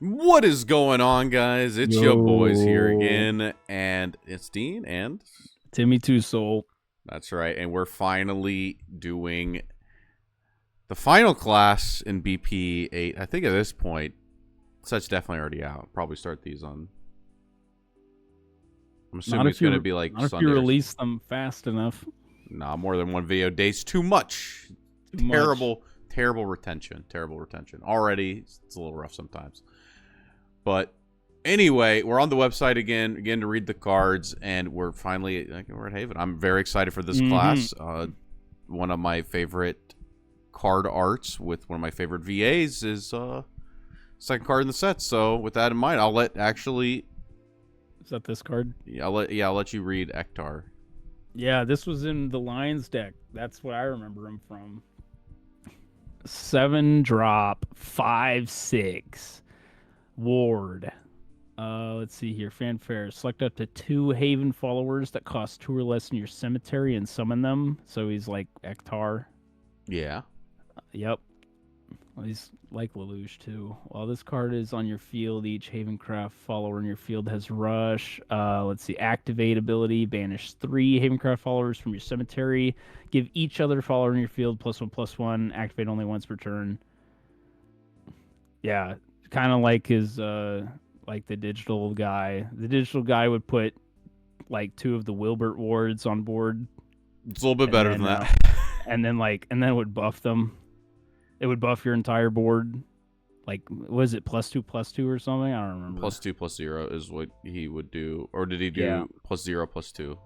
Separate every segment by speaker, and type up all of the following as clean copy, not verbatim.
Speaker 1: What is going on, guys? It's your boys here again, and it's Dean, and
Speaker 2: Timmy Two Soul.
Speaker 1: that's right, and we're finally doing the final class in BP 8. I think at this point, such definitely already out. Probably start these on. I'm assuming it's going to be like
Speaker 2: not
Speaker 1: Sunday.
Speaker 2: If you release them fast enough.
Speaker 1: Nah, more than one video days. Too much. Terrible retention. Terrible retention. Already, it's a little rough sometimes. But anyway, we're on the website again to read the cards, and we're finally we're at Haven. I'm very excited for this class. One of my favorite card arts with one of my favorite VAs is second card in the set. So with that in mind, I'll let actually.
Speaker 2: Is that this card?
Speaker 1: Yeah, I'll let you read Ektar.
Speaker 2: Yeah, this was in the Lions deck. That's what I remember him from. 7-drop, 5/6. Ward. Let's see here. Fanfare. Select up to 2 Haven followers that cost 2 or less in your cemetery and summon them. So he's like Ektar.
Speaker 1: Yeah.
Speaker 2: Yep. Well, he's like Lelouch too. While this card is on your field, each Havencraft follower in your field has Rush. Let's see. Activate ability. Banish 3 Havencraft followers from your cemetery. Give each other follower in your field +1/+1. Activate only once per turn. Yeah. Kind of like his like the digital guy. The digital guy would put like 2 of the Wilbert wards on board.
Speaker 1: It's a little bit better than that.
Speaker 2: and then it would buff them. It would buff your entire board. Like, was it +2/+2 or something? I don't remember.
Speaker 1: +2/+0 is what he would do, or did he do +0/+2?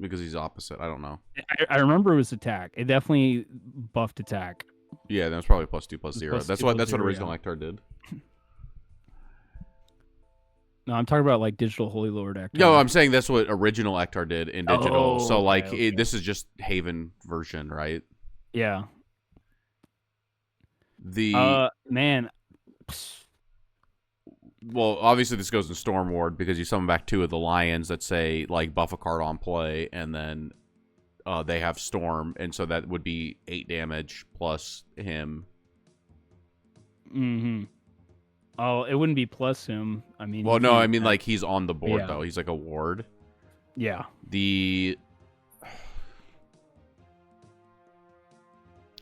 Speaker 1: Because he's opposite. I don't know.
Speaker 2: I remember it was attack. It definitely buffed attack.
Speaker 1: Yeah, that's probably +2/+0. That's what original Ektar did.
Speaker 2: No, I'm talking about like digital Holy Lord Ektar.
Speaker 1: No, I'm saying that's what original Ektar did in digital. So like
Speaker 2: okay.
Speaker 1: this is just Haven version, right?
Speaker 2: Yeah.
Speaker 1: Man. Well, obviously this goes in Storm Ward because you summon back 2 of the Lions that say like buff a card on play, and then they have Storm, and so that would be 8 damage plus him.
Speaker 2: Oh, it wouldn't be plus him. I mean,
Speaker 1: well, no, I mean like he's on the board though. He's like a ward.
Speaker 2: Yeah.
Speaker 1: The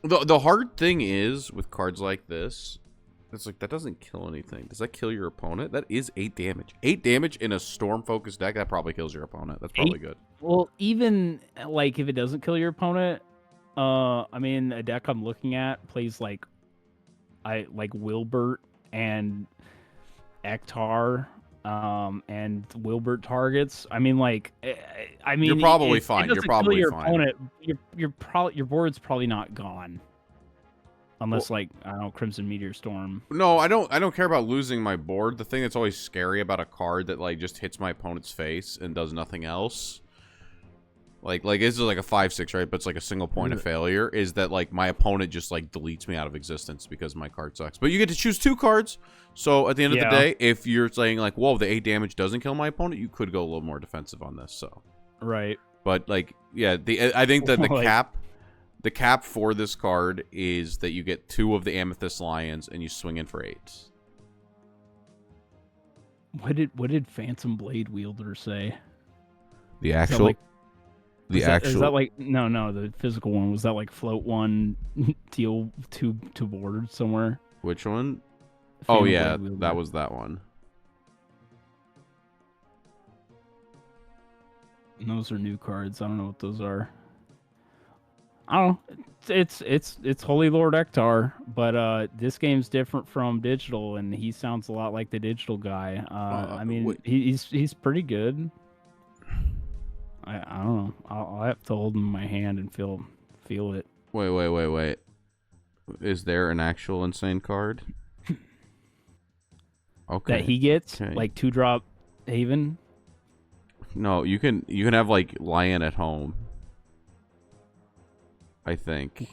Speaker 1: hard thing is with cards like this, it's like that doesn't kill anything. Does that kill your opponent? That is 8 damage. 8 damage in a storm focused deck, that probably kills your opponent. That's probably good.
Speaker 2: Well, even like if it doesn't kill your opponent, I mean a deck I'm looking at plays like Wilbert and Ektar, and Wilbert targets. I mean, you're
Speaker 1: probably fine. You're probably fine.
Speaker 2: Opponent, your board's probably not gone, unless I don't know, Crimson Meteor Storm.
Speaker 1: No, I don't care about losing my board. The thing that's always scary about a card that like just hits my opponent's face and does nothing else. Like this is like a 5/6, right? But it's like a single point of failure. Is that like my opponent just like deletes me out of existence because my card sucks? But you get to choose 2 cards. So at the end of the day, if you're saying like, whoa, the 8 damage doesn't kill my opponent, you could go a little more defensive on this. So
Speaker 2: right.
Speaker 1: But like, yeah, I think that the cap for this card is that you get 2 of the Amethyst Lions and you swing in for 8.
Speaker 2: What did Phantom Blade Wielder say?
Speaker 1: The actual.
Speaker 2: Is that like no the physical one, was that like float 1 deal 2 board somewhere?
Speaker 1: Which one?
Speaker 2: Phantom
Speaker 1: yeah, that was that one.
Speaker 2: And those are new cards. I don't know what those are. I don't know. It's Holy Lord Ektar, but this game's different from digital, and he sounds a lot like the digital guy. I mean, he's pretty good. I don't know. I'll have to hold him in my hand and feel it.
Speaker 1: Wait. Is there an actual insane card? Okay.
Speaker 2: That he gets like 2-drop Haven.
Speaker 1: No, you can have like Lion at Home. I think.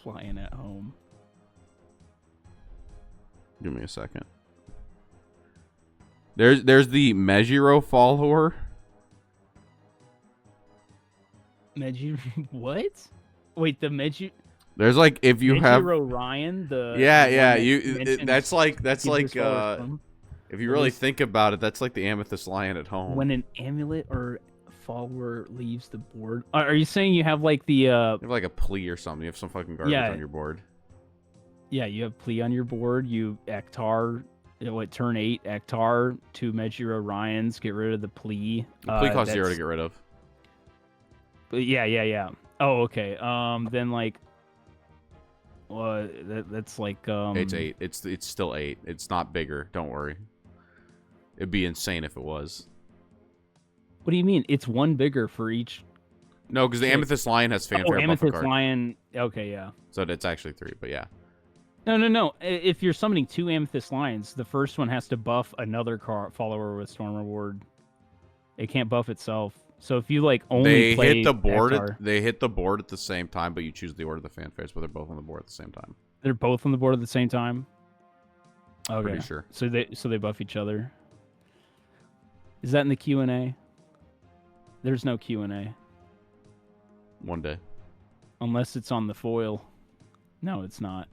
Speaker 2: Lion at Home.
Speaker 1: Give me a second. There's the Mejiro follower.
Speaker 2: What? Wait, the Meji...
Speaker 1: There's like if you have
Speaker 2: Ryan, the
Speaker 1: that's like if you really think about it, that's like the Amethyst Lion at home.
Speaker 2: When an amulet or follower leaves the board, are you saying you have like the
Speaker 1: you have like a plea or something? You have some fucking garbage on your board.
Speaker 2: Yeah, you have plea on your board. You Ektar, turn 8 Ektar, 2 Mejiro Ryans. Get rid of the plea.
Speaker 1: The plea costs 0 to get rid of.
Speaker 2: But yeah. Oh, okay. Then like, that's like
Speaker 1: It's 8. It's still 8. It's not bigger. Don't worry. It'd be insane if it was.
Speaker 2: What do you mean? It's 1 bigger for each.
Speaker 1: No, because the Amethyst Lion has fanfare.
Speaker 2: Amethyst Lion. Okay, yeah.
Speaker 1: So it's actually 3, but yeah.
Speaker 2: No. If you're summoning 2 Amethyst Lions, the first one has to buff another follower with Storm Reward. It can't buff itself. So if you like only
Speaker 1: hit the board, they hit the board at the same time, but you choose the order of the fanfares, but they're both on the board at the same time.
Speaker 2: They're both on the board at the same time. Okay,
Speaker 1: pretty sure.
Speaker 2: So they buff each other. Is that in the Q&A? There's no Q&A.
Speaker 1: One day.
Speaker 2: Unless it's on the foil. No, it's not.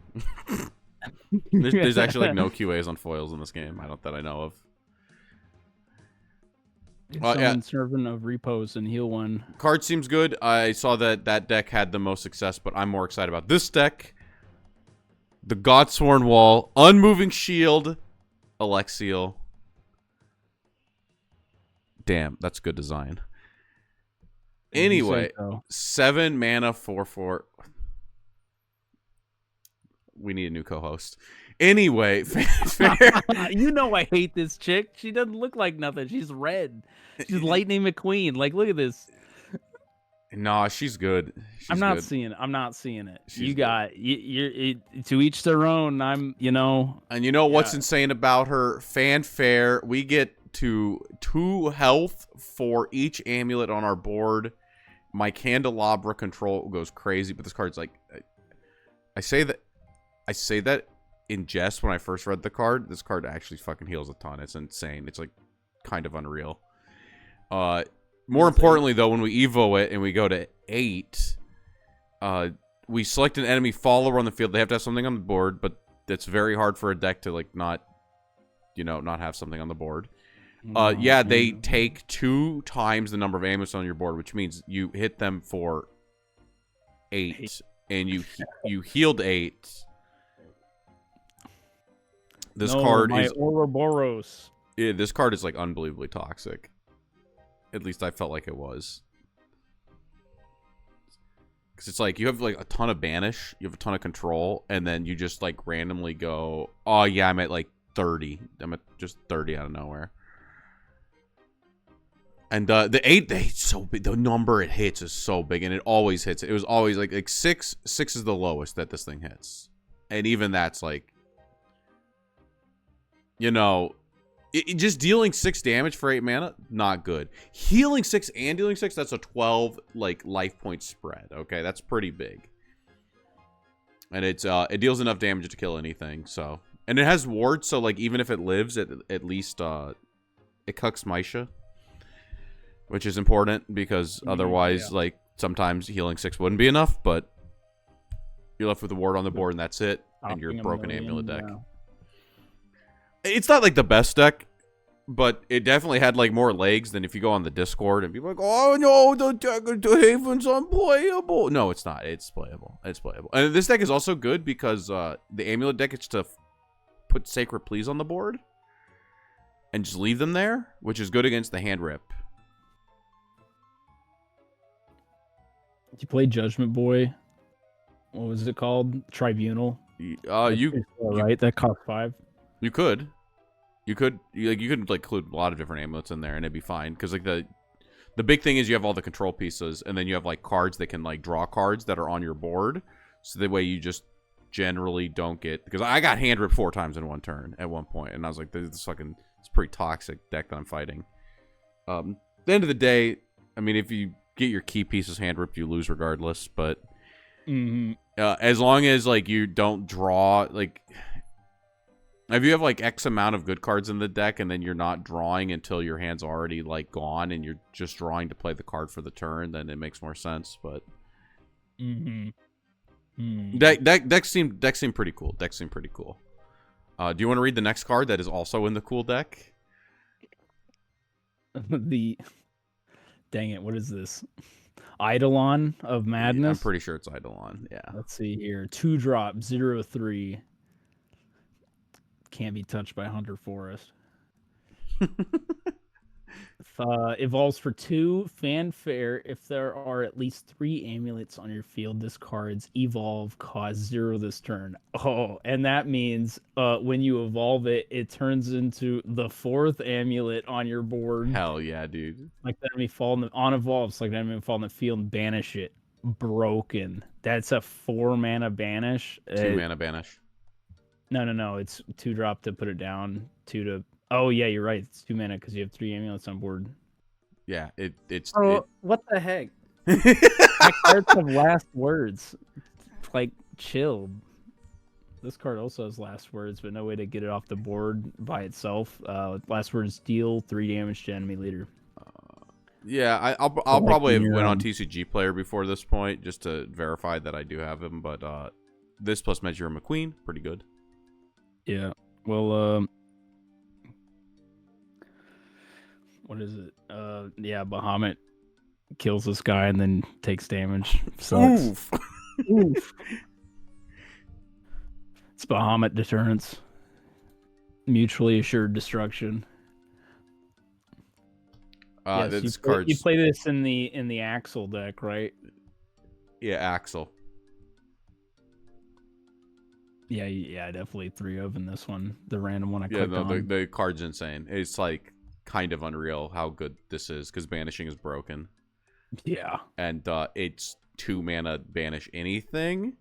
Speaker 1: there's actually like no QAs on foils in this game. That I know of.
Speaker 2: Servant of Repose and Heal 1.
Speaker 1: Card seems good. I saw that deck had the most success, but I'm more excited about this deck. The Godsworn Wall, Unmoving Shield, Alexiel. Damn, that's good design. Anyway, 7 mana, 4/4. We need a new co-host. Anyway,
Speaker 2: you know I hate this chick. She doesn't look like nothing. She's red. She's Lightning McQueen. Like, look at this.
Speaker 1: Nah, she's good.
Speaker 2: I'm not seeing it. You're to each their own. And you know what's insane about her? Fanfare. We get to 2 health for each amulet on our board. My Candelabra control goes crazy, but this card's like, I say that in jest when I first read the card. This card actually fucking heals a ton. It's insane. It's like kind of unreal. More importantly, though, when we evo it and we go to 8, we select an enemy follower on the field. They have to have something on the board, but it's very hard for a deck to like not have something on the board. They take 2 times the number of amulets on your board, which means you hit them for 8, and you healed 8. This card is Ouroboros.
Speaker 1: Yeah, this card is like unbelievably toxic. At least I felt like it was. Because it's like you have like a ton of banish, you have a ton of control, and then you just like randomly go, oh yeah, I'm at like 30. I'm at just 30 out of nowhere. And the 8 so big. The number it hits is so big, and it always hits. It was always like 6. 6 is the lowest that this thing hits, and even that's like, just dealing 6 damage for 8 mana, not good. Healing 6 and dealing 6, that's a 12 like life point spread. Okay, that's pretty big, and it deals enough damage to kill anything. So, and it has wards, so like even if it lives, at least it cucks Maisha. Which is important because otherwise, like, sometimes healing 6 wouldn't be enough, but you're left with a ward on the board and that's it, and you're broken amulet deck. Yeah. It's not like the best deck, but it definitely had like more legs than if you go on the Discord and people are like, oh no, the deck of the Haven's unplayable. No, it's not. It's playable. It's playable. And this deck is also good because the amulet deck gets to put Sacred Pleas on the board and just leave them there, which is good against the hand rip.
Speaker 2: You play Judgment Boy. What was it called? Tribunal. Right, that cost 5.
Speaker 1: You could like include a lot of different amulets in there, and it'd be fine. Because like the big thing is you have all the control pieces, and then you have like cards that can like draw cards that are on your board. So the way you just generally don't get, because I got hand ripped 4 times in one turn at one point, and I was like, this fucking, it's a pretty toxic deck that I'm fighting. At the end of the day, I mean, if you get your key pieces hand ripped, you lose regardless. But as long as like you don't draw, like if you have like X amount of good cards in the deck and then you're not drawing until your hand's already like gone and you're just drawing to play the card for the turn, then it makes more sense. But Deck seemed pretty cool. Deck seemed pretty cool. Do you want to read the next card that is also in the cool deck?
Speaker 2: The dang it, what is this? Eidolon of Madness.
Speaker 1: I'm pretty sure it's Eidolon. Yeah.
Speaker 2: Let's see here. 2-drop 0/3. Can't be touched by Hunter Forest. Evolves for 2 fanfare. If there are at least 3 amulets on your field, this card's evolve costs 0 this turn. Oh, and that means when you evolve it, it turns into the 4th amulet on your board.
Speaker 1: Hell yeah, dude.
Speaker 2: Like the enemy fall in the, on evolves, like the enemy fall in the field and banish it. Broken. That's a 4 mana banish.
Speaker 1: 2 mana banish.
Speaker 2: No. It's 2-drop to put it down. 2 to. Oh yeah, you're right. It's 2 mana because you have 3 amulets on board.
Speaker 1: Yeah, it's.
Speaker 2: What the heck? My cards have last words. Like, chill. This card also has last words, but no way to get it off the board by itself. Last words: deal 3 damage to enemy leader.
Speaker 1: Yeah, I'll probably have went on TCG Player before this point just to verify that I do have him. But this plus Measure McQueen, pretty good.
Speaker 2: Yeah. Well, what is it? Yeah, Bahamut kills this guy and then takes damage. Sucks. Oof. It's Bahamut deterrence. Mutually assured destruction. Yes,
Speaker 1: this
Speaker 2: you play this in the Axel deck, right?
Speaker 1: Yeah, Axel.
Speaker 2: Yeah, definitely 3 of in this one. The random one I
Speaker 1: yeah,
Speaker 2: clicked
Speaker 1: no,
Speaker 2: on.
Speaker 1: the card's insane. It's like kind of unreal how good this is because banishing is broken.
Speaker 2: Yeah,
Speaker 1: and it's 2 mana banish anything,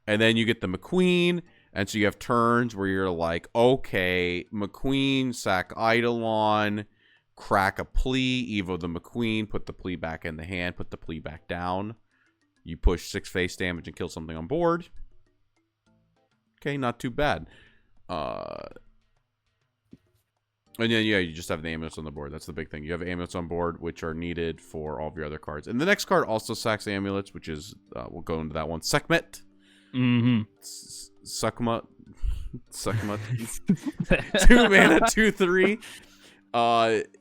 Speaker 1: and then you get the McQueen, and so you have turns where you're like, okay, McQueen, sack Eidolon, crack a plea, evo the McQueen, put the plea back in the hand, put the plea back down. You push 6 face damage and kill something on board. Okay, not too bad. And then, yeah, you just have the amulets on the board. That's the big thing. You have amulets on board, which are needed for all of your other cards. And the next card also sacks amulets, which is, we'll go into that one. Sekhmet.
Speaker 2: Mm-hmm.
Speaker 1: Sukhma. 2 mana, 2/3.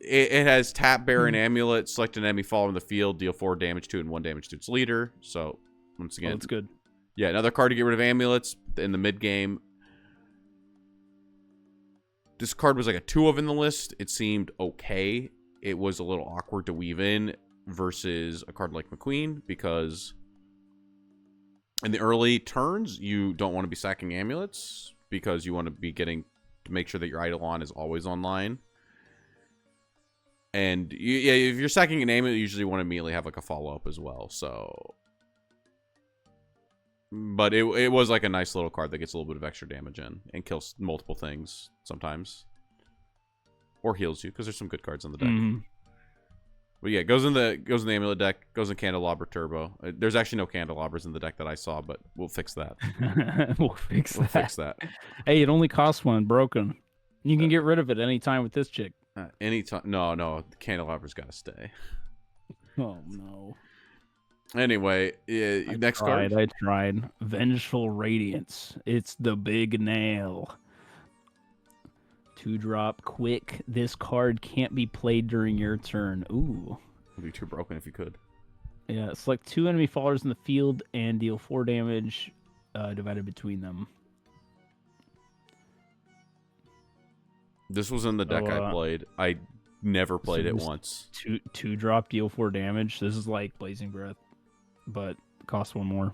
Speaker 1: It has tap Baron Amulet, select an enemy follow in the field, deal 4 damage to it and 1 damage to its leader. So, once again.
Speaker 2: That's good.
Speaker 1: Yeah, another card to get rid of amulets in the mid-game. This card was like a 2 of in the list. It seemed okay. It was a little awkward to weave in versus a card like McQueen because in the early turns, you don't want to be sacking amulets because you want to be getting to make sure that your Eidolon is always online. And yeah, if you're sacking an amulet, you usually want to immediately have like a follow-up as well. So, but it was like a nice little card that gets a little bit of extra damage in and kills multiple things sometimes, or heals you because there's some good cards on the deck.
Speaker 2: Mm-hmm.
Speaker 1: But yeah, goes in the amulet deck, goes in Candelabra Turbo. There's actually no candelabras in the deck that I saw, but we'll fix that.
Speaker 2: We'll fix that. Hey, it only costs 1 broken. You can get rid of it anytime with this chick.
Speaker 1: Anytime. No, the candelabra's got to stay.
Speaker 2: Oh no.
Speaker 1: Anyway, next card.
Speaker 2: I tried. Vengeful Radiance. It's the big nail. 2-drop quick. This card can't be played during your turn. Ooh.
Speaker 1: It'd be too broken if you could.
Speaker 2: Yeah, select 2 enemy followers in the field and deal 4 damage divided between them.
Speaker 1: This was in the deck I played. I never played it once.
Speaker 2: 2-drop, deal 4 damage. This is like Blazing Breath, but costs 1 more.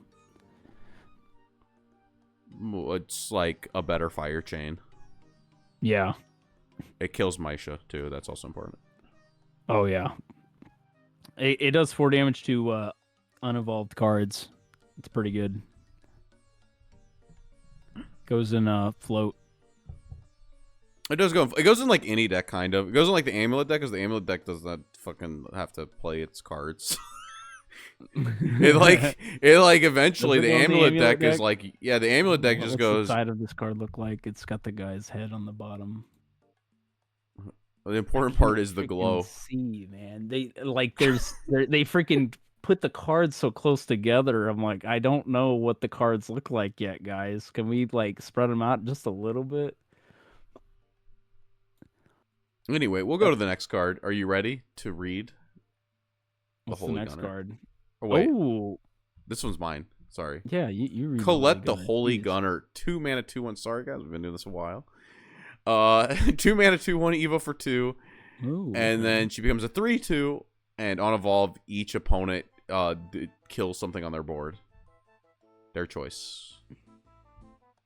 Speaker 1: It's like a better fire chain.
Speaker 2: Yeah.
Speaker 1: It kills Misha, too. That's also important.
Speaker 2: Oh, yeah. It does 4 damage to unevolved cards. It's pretty good. Goes in float.
Speaker 1: It does go. It goes in like any deck, kind of. It goes in like the amulet deck, because the amulet deck does not fucking have to play its cards. it like eventually the amulet deck is like, yeah, the amulet deck just goes.
Speaker 2: What's the side of this card look like? It's got the guy's head on the bottom.
Speaker 1: The important part is the glow.
Speaker 2: See, man, they like they freaking put the cards so close together. I'm like, I don't know what the cards look like yet, guys. Can we like spread them out just a little bit?
Speaker 1: Anyway, we'll go to the next card. Are you ready to read
Speaker 2: What's the
Speaker 1: Holy
Speaker 2: next
Speaker 1: Gunner?
Speaker 2: card?
Speaker 1: Oh, wait.
Speaker 2: Oh,
Speaker 1: this one's mine. Sorry.
Speaker 2: yeah, you read
Speaker 1: Colette the
Speaker 2: Gunner.
Speaker 1: Holy
Speaker 2: Jeez.
Speaker 1: Gunner. 2 mana, 2/1. Sorry, guys. We've been doing this a while. 2 mana, 2/1 Evo for 2.
Speaker 2: Ooh,
Speaker 1: And
Speaker 2: okay.
Speaker 1: then she becomes a 3/2. And on evolve, each opponent kills something on their board. Their choice.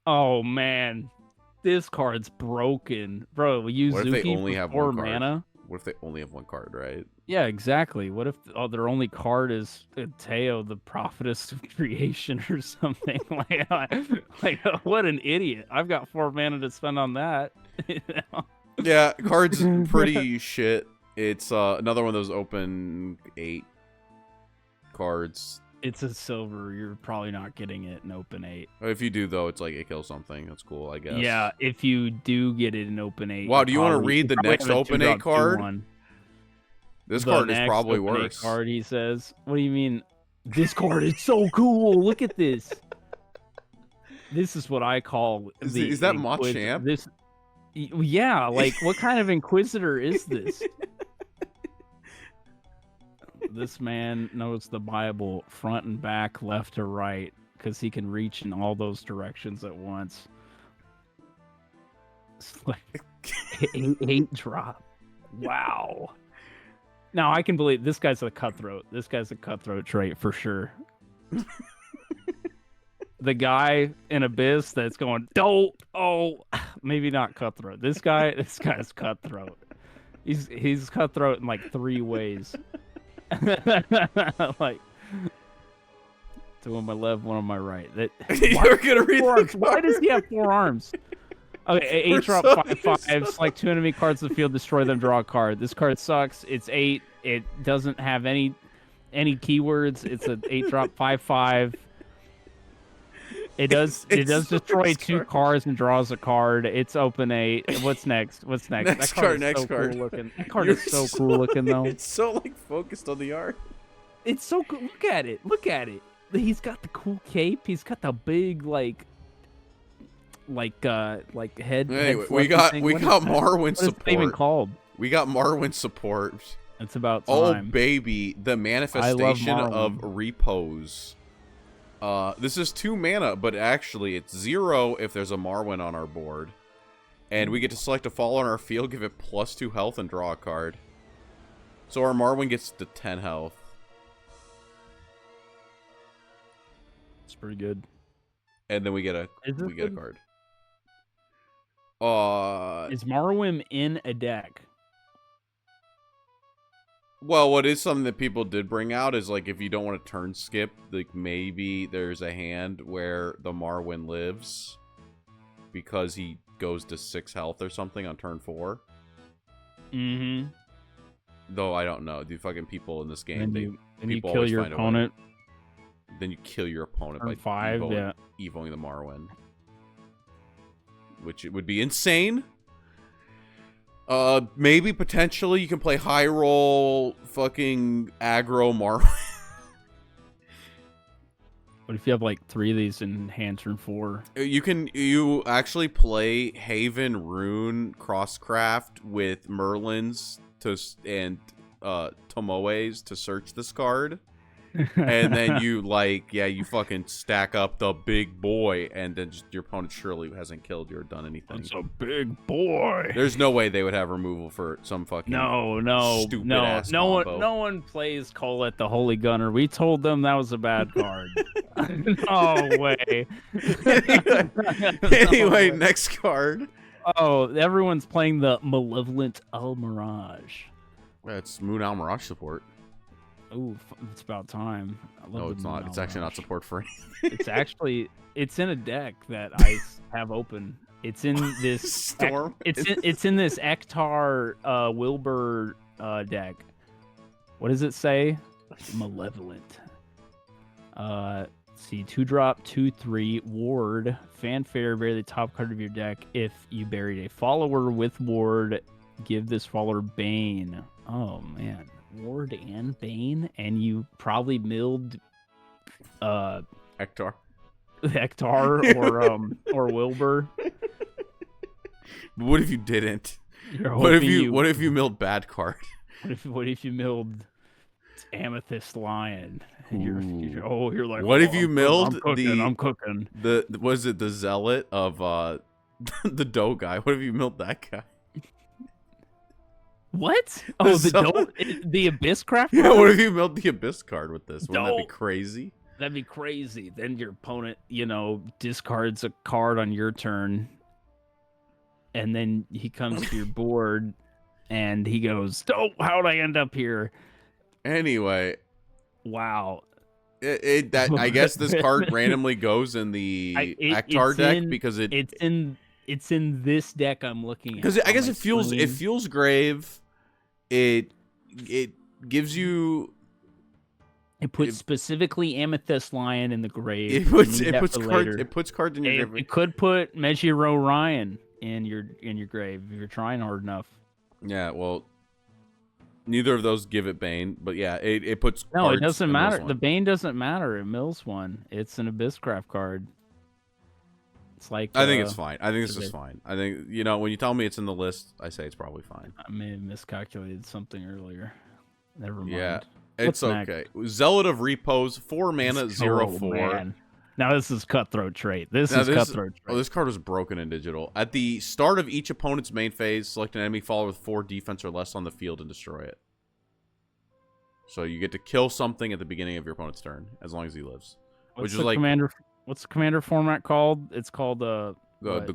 Speaker 2: Oh man, this card's broken, bro. We use
Speaker 1: What if they
Speaker 2: Zuki
Speaker 1: only
Speaker 2: for
Speaker 1: have
Speaker 2: 4
Speaker 1: one card?
Speaker 2: mana.
Speaker 1: What if they only have one card, right?
Speaker 2: Yeah, exactly. What if their only card is Teo, the prophetess of creation, or something? like, what an idiot! I've got 4 mana to spend on that. You know?
Speaker 1: Yeah, cards pretty shit. It's another one of those open 8 cards.
Speaker 2: It's a silver. You're probably not getting it in open 8.
Speaker 1: If you do, though, it's like it kills something. That's cool, I guess.
Speaker 2: Yeah, if you do get it in open 8.
Speaker 1: Wow, do you want to read the next open 8 card?
Speaker 2: 2/1.
Speaker 1: This
Speaker 2: The
Speaker 1: card is
Speaker 2: next
Speaker 1: probably
Speaker 2: open 8
Speaker 1: worse.
Speaker 2: card, he says. What do you mean? This card is so cool. Look at this. This is what I call
Speaker 1: Is that Machamp?
Speaker 2: This, yeah, like what kind of Inquisitor is this? This man knows the Bible front and back, left to right, because he can reach in all those directions at once. It's like 8 drop. Wow. Now I can believe this guy's a cutthroat. This guy's a cutthroat trait for sure. The guy in Abyss that's going, maybe not cutthroat. This guy's cutthroat. He's cutthroat in like 3 ways. Like 2 on my left, 1 on my right.
Speaker 1: You're gonna read the
Speaker 2: Why does he have 4 arms? Okay, 8 drop 5/5. Select 2 enemy cards in the field, destroy them, draw a card. This card sucks. It's 8. It doesn't have any keywords. It's an 8 drop 5/5. It does destroy 2 cards and draws a card. It's open 8. What's next?
Speaker 1: Next card.
Speaker 2: Cool looking. That card is so cool looking though.
Speaker 1: It's so like focused on the art.
Speaker 2: It's so cool. Look at it. He's got the cool cape. He's got the big like head.
Speaker 1: Anyway,
Speaker 2: head
Speaker 1: we got
Speaker 2: thing.
Speaker 1: Marwyn support.
Speaker 2: What is it even called?
Speaker 1: We got Marwyn support.
Speaker 2: It's about
Speaker 1: Oh
Speaker 2: time.
Speaker 1: baby, the manifestation of repose. This is 2 mana, but actually it's 0 if there's a Marwyn on our board. And we get to select a follower on our field, give it +2 health, and draw a card. So our Marwyn gets to 10 health.
Speaker 2: It's pretty good.
Speaker 1: And then we get a
Speaker 2: good?
Speaker 1: card.
Speaker 2: Is Marwyn in a deck?
Speaker 1: Well, what is something that people did bring out is, like, if you don't want to turn skip, like, maybe there's a hand where the Marwyn lives because he goes to 6 health or something on turn 4.
Speaker 2: Mm-hmm.
Speaker 1: Though I don't know. The fucking people in this game,
Speaker 2: And you
Speaker 1: people
Speaker 2: kill
Speaker 1: always
Speaker 2: your
Speaker 1: find a way.
Speaker 2: opponent.
Speaker 1: Then you kill your opponent
Speaker 2: Turn
Speaker 1: by
Speaker 2: 5,
Speaker 1: evoing the Marwyn. Which it would be insane. Maybe potentially you can play high roll fucking aggro Marwyn.
Speaker 2: What if you have like 3 of these in hand turn 4?
Speaker 1: You actually play Haven Rune Crosscraft with Merlins and Tomoes to search this card. And then you you fucking stack up the big boy, and then just your opponent surely hasn't killed you or done anything.
Speaker 2: It's a big boy.
Speaker 1: There's no way they would have removal for some fucking stupid ass combo.
Speaker 2: No one plays Colette the Holy Gunner. We told them that was a bad card. No way.
Speaker 1: Anyway, next card.
Speaker 2: Oh, everyone's playing the Malevolent Almirage.
Speaker 1: That's Moon Almirage support.
Speaker 2: Ooh, it's about time.
Speaker 1: No, it's not. It's actually not support free.
Speaker 2: It's in a deck that I have open. It's in this
Speaker 1: Storm.
Speaker 2: It's in this Ektar Wilbur deck. What does it say? Malevolent. See, 2-drop, 2/3 ward fanfare. Bury the top card of your deck. If you buried a follower with ward, give this follower Bane. Oh man. Ward and Bane, and you probably milled
Speaker 1: Hector.
Speaker 2: Hector or Wilbur.
Speaker 1: But what if you didn't?
Speaker 2: You're
Speaker 1: What if
Speaker 2: hoping
Speaker 1: what if you milled bad card?
Speaker 2: What if you milled Amethyst Lion? And you're like,
Speaker 1: what
Speaker 2: oh,
Speaker 1: if you milled
Speaker 2: I'm cooking.
Speaker 1: Was it the zealot of the dough guy? What if you milled that guy?
Speaker 2: What? Oh, the Abyss Craft card?
Speaker 1: Yeah, what if you milled the Abyss card with this? Wouldn't that be crazy?
Speaker 2: That'd be crazy. Then your opponent, discards a card on your turn, and then he comes to your board, and he goes, "Oh, how'd I end up here?"
Speaker 1: Anyway,
Speaker 2: wow.
Speaker 1: I guess this card randomly goes in the Hector deck because
Speaker 2: it's in this deck I'm looking at.
Speaker 1: Because I guess it feels grave. It gives you.
Speaker 2: It puts specifically Amethyst Lion in the grave.
Speaker 1: It puts cards in your grave.
Speaker 2: It could put Mejiro Ryan in your grave if you're trying hard enough.
Speaker 1: Yeah, well, neither of those give it Bane, but yeah, it puts.
Speaker 2: No, it doesn't matter. The Bane doesn't matter. It mills one. It's an Abysscraft card. It's like
Speaker 1: I think it's fine. I think this is fine. I think when you tell me it's in the list, I say it's probably fine.
Speaker 2: I may have miscalculated something earlier. Never mind.
Speaker 1: Yeah. It's okay. Zealot of Repose, 4 mana, 0/4.
Speaker 2: Man. Now this is Cutthroat trait. This is Cutthroat trait.
Speaker 1: Oh, this card was broken in digital. At the start of each opponent's main phase, select an enemy follower with 4 defense or less on the field and destroy it. So you get to kill something at the beginning of your opponent's turn, as long as he lives.
Speaker 2: What's the commander format called? It's called
Speaker 1: the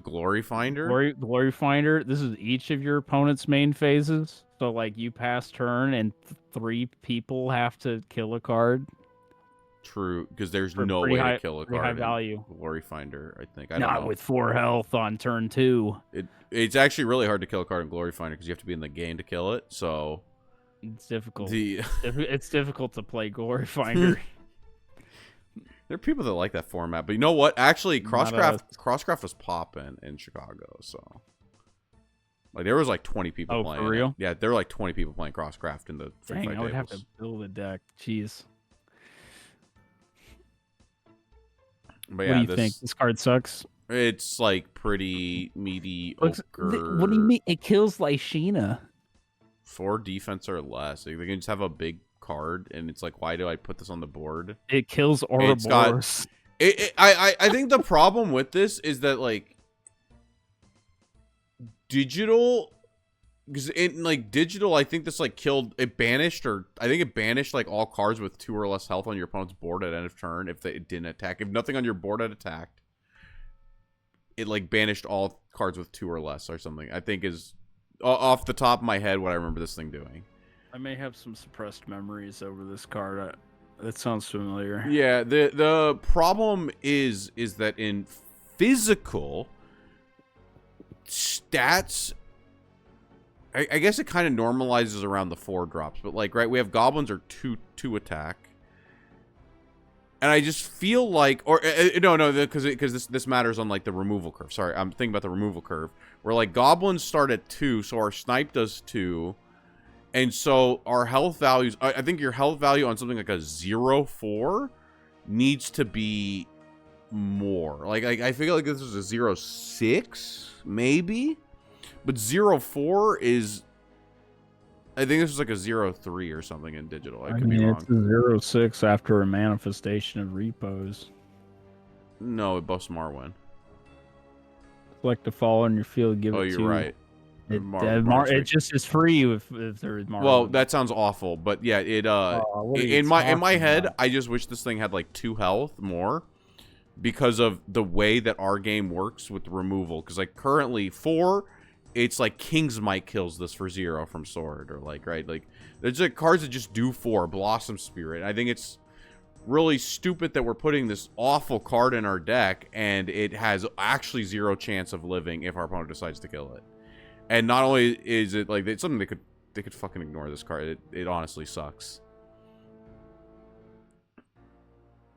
Speaker 1: Glory Finder.
Speaker 2: Glory Finder. This is each of your opponent's main phases. So like you pass turn and 3 people have to kill a card.
Speaker 1: True, because there's no way to kill a card.
Speaker 2: High value.
Speaker 1: Glory Finder, I think. I
Speaker 2: don't know. With 4 health on turn 2.
Speaker 1: It's actually really hard to kill a card in Glory Finder because you have to be in the game to kill it. So
Speaker 2: it's difficult. It's difficult to play Glory Finder.
Speaker 1: There are people that like that format, but you know what? Actually, Crosscraft was popping in Chicago, so like there was like 20 people playing.
Speaker 2: For real?
Speaker 1: Yeah, there were like 20 people playing Crosscraft in the free fight
Speaker 2: I would
Speaker 1: tables.
Speaker 2: have to build a deck. Jeez.
Speaker 1: But yeah,
Speaker 2: what do you think? This card sucks.
Speaker 1: It's like pretty mediocre.
Speaker 2: What do you mean? It kills Lyshina.
Speaker 1: 4 defense or less. They can just have a big card, and it's like, why do I put this on the board?
Speaker 2: It kills Ouroboros.
Speaker 1: I think the problem with this is that like digital, because in like digital, I think this like banished like all cards with 2 or less health on your opponent's board at end of turn if it didn't attack. If nothing on your board had attacked, it like banished all cards with 2 or less or something. I think is off the top of my head what I remember this thing doing.
Speaker 2: I may have some suppressed memories over this card. That sounds familiar.
Speaker 1: Yeah, the problem is that in physical stats, I guess it kind of normalizes around the 4 drops, but like we have goblins are 2 attack, and I just feel like no because this matters on like the removal curve. Sorry, I'm thinking about the removal curve where like goblins start at 2, so our snipe does 2. And so our health values, I think your health value on something like a 0/4 needs to be more. Like I feel like this is a 0/6 maybe, but 0/4 is. I think this is like a 0/3 or something in digital. I could be wrong.
Speaker 2: It's a 0/6 after a manifestation of repos.
Speaker 1: No, it buffs Marwyn.
Speaker 2: Select a fall on your field. Give it 2.
Speaker 1: Oh, you're right.
Speaker 2: It just is free if there is Marwyn.
Speaker 1: Well, that sounds awful, but yeah, in my head, I just wish this thing had like 2 health more because of the way that our game works with the removal. Because like currently 4, it's like King's Might kills this for 0 from Sword or like there's like cards that just do 4 Blossom Spirit. I think it's really stupid that we're putting this awful card in our deck and it has actually 0 chance of living if our opponent decides to kill it. And not only is it like it's something they could fucking ignore this card. It honestly sucks.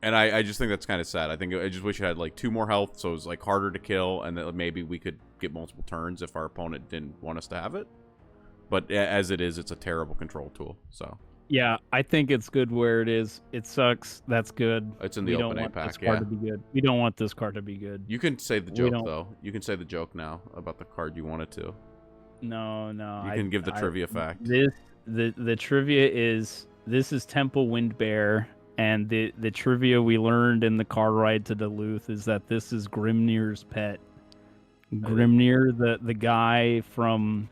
Speaker 1: And I just think that's kind of sad. I just wish it had like 2 more health, so it was like harder to kill, and that maybe we could get multiple turns if our opponent didn't want us to have it. But as it is, it's a terrible control tool. So
Speaker 2: Yeah, I think it's good where it is. It sucks. That's good.
Speaker 1: It's in the
Speaker 2: We don't
Speaker 1: opening
Speaker 2: want this
Speaker 1: pack,
Speaker 2: card
Speaker 1: yeah.
Speaker 2: to be good. We don't want this card to be good.
Speaker 1: You can say the
Speaker 2: We
Speaker 1: joke,
Speaker 2: don't.
Speaker 1: though. You can say the joke now about the card you wanted to.
Speaker 2: No, no.
Speaker 1: You can give the trivia fact.
Speaker 2: The trivia is this is Temple Windbear, and the trivia we learned in the car ride to Duluth is that this is Grimnir's pet. Grimnir, the guy from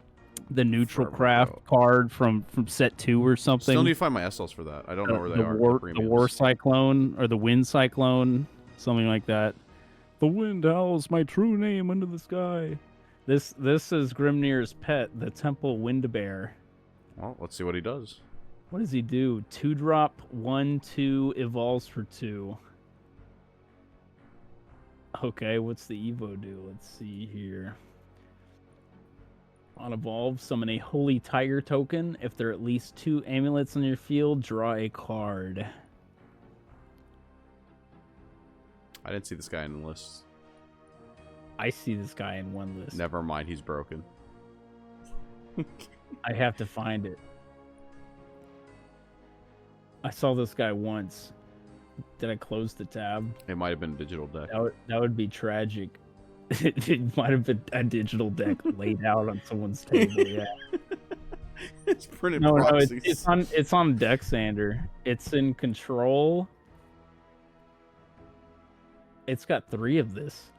Speaker 2: the Neutral
Speaker 1: Forever
Speaker 2: Craft
Speaker 1: ago.
Speaker 2: card from set 2 or something.
Speaker 1: Still need to find my SLs for that. I don't know where they are.
Speaker 2: The War Cyclone or the Wind Cyclone, something like that. The wind howls my true name under the sky. This is Grimnir's pet, the Temple Windbear.
Speaker 1: Well, let's see what he does.
Speaker 2: What does he do? 2-drop, 1/2 evolves for 2. Okay, what's the Evo do? Let's see here. On evolve, summon a Holy Tiger token. If there are at least 2 amulets on your field, draw a card.
Speaker 1: I didn't see this guy in the list.
Speaker 2: I see this guy in one list.
Speaker 1: Never mind, he's broken.
Speaker 2: I have to find it. I saw this guy once. Did I close the tab?
Speaker 1: It might have been a digital deck.
Speaker 2: That would be tragic. It might have been a digital deck laid out on someone's table. Yeah.
Speaker 1: It's printed
Speaker 2: No,
Speaker 1: proxies.
Speaker 2: it's on Dexander. It's in control. It's got 3 of this.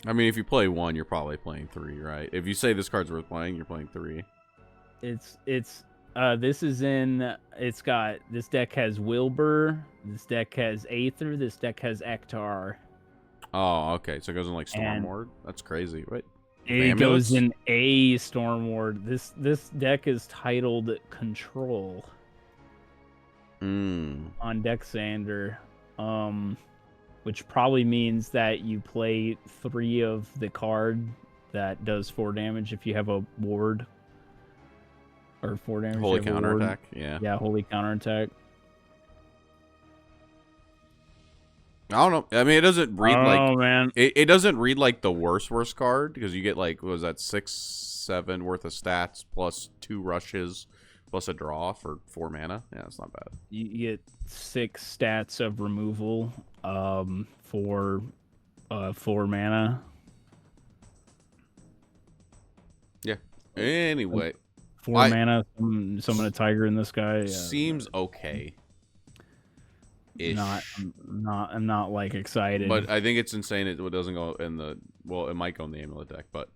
Speaker 1: I mean, if you play 1, you're probably playing 3, right? If you say this card's worth playing, you're playing 3.
Speaker 2: This is in. It's got this deck has Wilbur. This deck has Aether. This deck has Ektar.
Speaker 1: Oh, okay. So it goes in like Storm Ward. That's crazy, right?
Speaker 2: It goes in a Storm Ward. This deck is titled Control. On Dexander, which probably means that you play 3 of the card that does 4 damage if you have a ward. Or 4 damage.
Speaker 1: Holy counterattack, yeah.
Speaker 2: Yeah, holy counterattack.
Speaker 1: I don't know. I mean, it doesn't read like.
Speaker 2: Oh man,
Speaker 1: it doesn't read like the worst card because you get like what was that 6-7 worth of stats plus 2 rushes plus a draw for 4 mana. Yeah, it's not bad.
Speaker 2: You get 6 stats of removal, for 4 mana.
Speaker 1: Yeah. Anyway.
Speaker 2: 4 mana, summon a tiger in this guy.
Speaker 1: Seems okay.
Speaker 2: I'm not like excited.
Speaker 1: But I think it's insane it doesn't go in the it might go in the amulet deck, but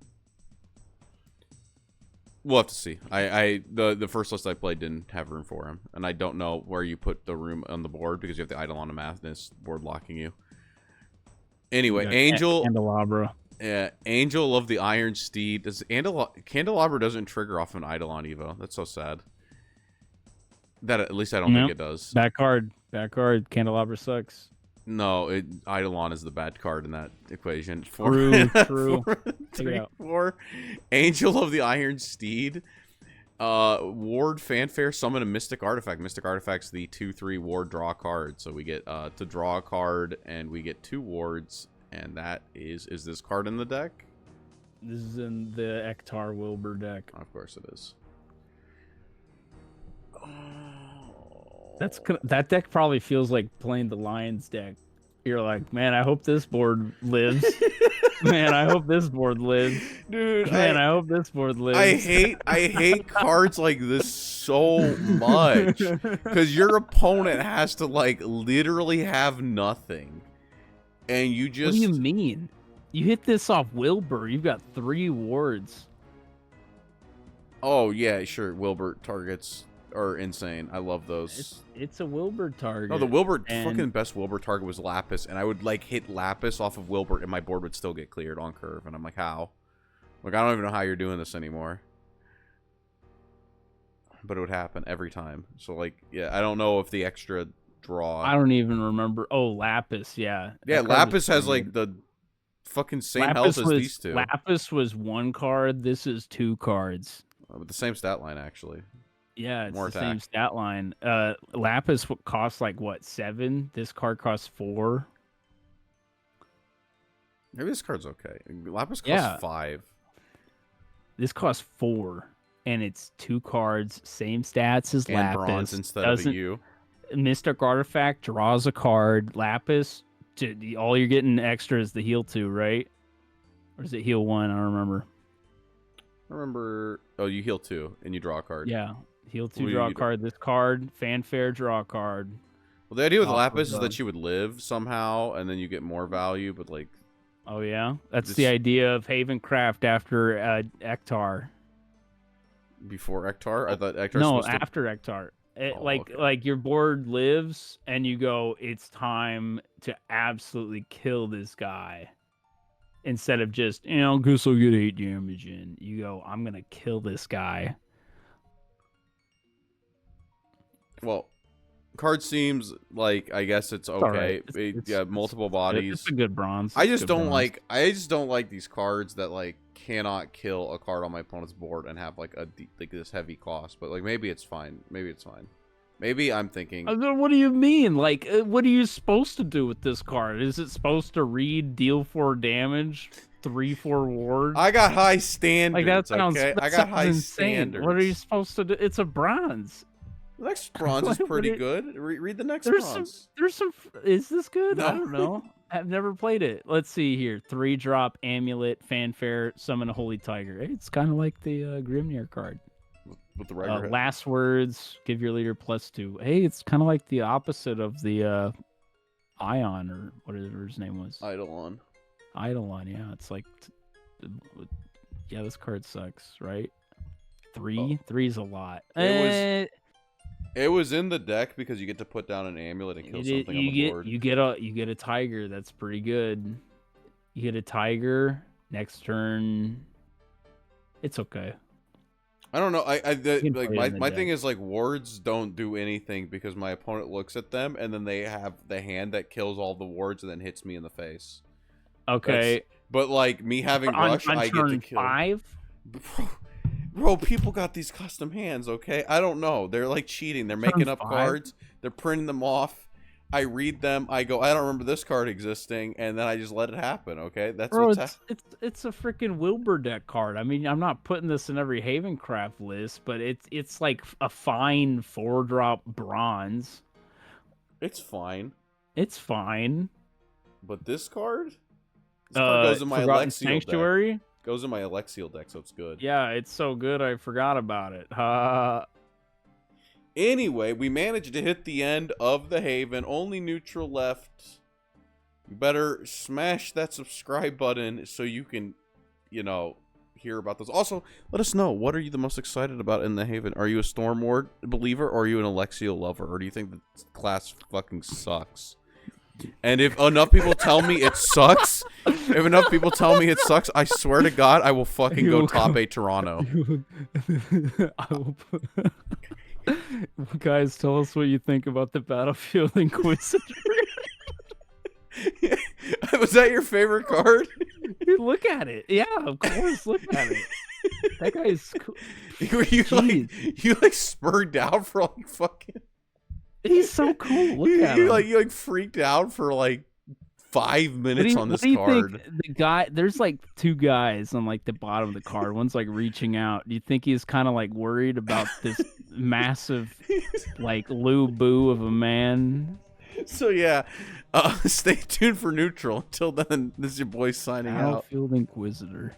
Speaker 1: we'll have to see. The first list I played didn't have room for him, and I don't know where you put the room on the board because you have the Eidolon of Madness board locking you. Anyway, Angel
Speaker 2: Candelabra.
Speaker 1: Yeah, Angel of the Iron Steed. Candelabra doesn't trigger off an Eidolon Evo. That's so sad. That at least I don't think it does.
Speaker 2: Bad card. Candelabra sucks.
Speaker 1: No, Eidolon is the bad card in that equation.
Speaker 2: True.
Speaker 1: 4 Angel of the Iron Steed. Ward Fanfare, summon a Mystic Artifact. Mystic Artifact's the 2/3 ward draw card. So we get to draw a card, and we get 2 wards. And that is this card in the deck?
Speaker 2: This is in the Ektar Wilbur deck.
Speaker 1: Of course it is.
Speaker 2: That deck probably feels like playing the Lions deck. You're like, man, I hope this board lives. Man, I hope this board lives.
Speaker 1: Dude,
Speaker 2: man, I hope this board lives.
Speaker 1: I hate cards like this so much because your opponent has to like literally have nothing. And you just...
Speaker 2: What do you mean? You hit this off Wilbur. You've got 3 wards.
Speaker 1: Oh, yeah, sure. Wilbur targets are insane. I love those.
Speaker 2: It's a Wilbur target.
Speaker 1: No, the fucking best Wilbur target was Lapis. And I would, like, hit Lapis off of Wilbur and my board would still get cleared on curve. And I'm like, how? Like, I don't even know how you're doing this anymore. But it would happen every time. So, like, yeah, I don't know if the extra... draw.
Speaker 2: I don't even remember. Oh, Lapis, yeah.
Speaker 1: Yeah, Lapis has like the fucking same health as these 2.
Speaker 2: Lapis was 1 card. This is 2 cards.
Speaker 1: With the same stat line, actually.
Speaker 2: Yeah, it's
Speaker 1: more
Speaker 2: the
Speaker 1: attack.
Speaker 2: same stat line. Lapis costs like what, 7? This card costs 4.
Speaker 1: Maybe this card's okay. Lapis costs 5.
Speaker 2: This costs 4. and it's 2 cards, same stats as
Speaker 1: And
Speaker 2: Lapis.
Speaker 1: bronze instead of a U.
Speaker 2: Mystic Artifact draws a card. Lapis, all you're getting extra is the heal 2, right? Or is it heal 1? I don't remember.
Speaker 1: Oh, you heal 2 and you draw a card.
Speaker 2: Yeah, heal 2, draw a card. This card, fanfare, draw a card.
Speaker 1: Well, the idea with Lapis is that you would live somehow, and then you get more value, but like...
Speaker 2: Oh, yeah? That's the idea of Havencraft after Ektar.
Speaker 1: Before Ektar? I thought Ektar
Speaker 2: No, after Ektar. Like your board lives, and you go, it's time to absolutely kill this guy. Instead of just, I guess I'll get 8 damage in. You go, I'm going to kill this guy.
Speaker 1: Well, card seems like, I guess it's okay.
Speaker 2: It's
Speaker 1: multiple bodies.
Speaker 2: It's a good bronze.
Speaker 1: I just don't like these cards that like cannot kill a card on my opponent's board and have like this heavy cost. But like maybe it's fine. Maybe I'm thinking.
Speaker 2: What do you mean? Like, what are you supposed to do with this card? Is it supposed to read, deal 4 damage, 3/4 ward?
Speaker 1: I got high standards.
Speaker 2: Like that sounds.
Speaker 1: Okay?
Speaker 2: That
Speaker 1: I got
Speaker 2: sounds
Speaker 1: high
Speaker 2: insane.
Speaker 1: standards.
Speaker 2: What are you supposed to do? It's a bronze.
Speaker 1: The next bronze is pretty good. Read the next bronze.
Speaker 2: There's some. Is this good?
Speaker 1: No.
Speaker 2: I don't know. I've never played it. Let's see here. 3-drop amulet, fanfare, summon a holy tiger. Hey, it's kind of like the Grimnir card.
Speaker 1: With the regular
Speaker 2: last words, give your leader +2. Hey, it's kind of like the opposite of the Ion or whatever his name was.
Speaker 1: Eidolon.
Speaker 2: Yeah. It's like, yeah, this card sucks, right? 3? 3's a lot.
Speaker 1: It was in the deck because you get to put down an amulet and kill something on the board.
Speaker 2: You get a tiger. That's pretty good. You get a tiger next turn. It's okay.
Speaker 1: I don't know. My thing is like wards don't do anything because my opponent looks at them and then they have the hand that kills all the wards and then hits me in the face.
Speaker 2: Okay.
Speaker 1: But like me having rush, I get to kill.
Speaker 2: 5?
Speaker 1: Bro, people got these custom hands, okay? I don't know. They're like cheating. They're making up cards. They're printing them off. I read them. I go, I don't remember this card existing, and then I just let it happen, okay? That's
Speaker 2: Bro,
Speaker 1: what's
Speaker 2: it's a freaking Wilbur deck card. I mean, I'm not putting this in every Havencraft list, but it's like a fine 4-drop bronze.
Speaker 1: It's fine.
Speaker 2: It's fine.
Speaker 1: But this card? This card goes in my
Speaker 2: Forgotten
Speaker 1: Alexiel
Speaker 2: Sanctuary?
Speaker 1: deck. Goes in my Alexiel deck, so it's good.
Speaker 2: Yeah, it's so good I forgot about it.
Speaker 1: Anyway, we managed to hit the end of the Haven. Only neutral left. You better smash that subscribe button so you can, hear about those. Also, let us know, what are you the most excited about in the Haven? Are you a Stormward believer, or are you an Alexiel lover? Or do you think the class fucking sucks? And if enough people tell me it sucks, I swear to God, I will fucking go top 8 Toronto.
Speaker 2: Guys, tell us what you think about the Battlefield Inquisitor.
Speaker 1: Was that your favorite card?
Speaker 2: Dude, look at it. Yeah, of course. Look at it. That guy is cool.
Speaker 1: Were you spurred out for like fucking...
Speaker 2: He's so cool. Look at him.
Speaker 1: You freaked out for like 5 minutes on this card.
Speaker 2: Think the guy, there's like 2 guys on like the bottom of the card. One's like reaching out. Do you think he's kind of like worried about this massive like Lou Boo of a man?
Speaker 1: So yeah, stay tuned for neutral. Until then, this is your boy signing out.
Speaker 2: Battlefield Inquisitor.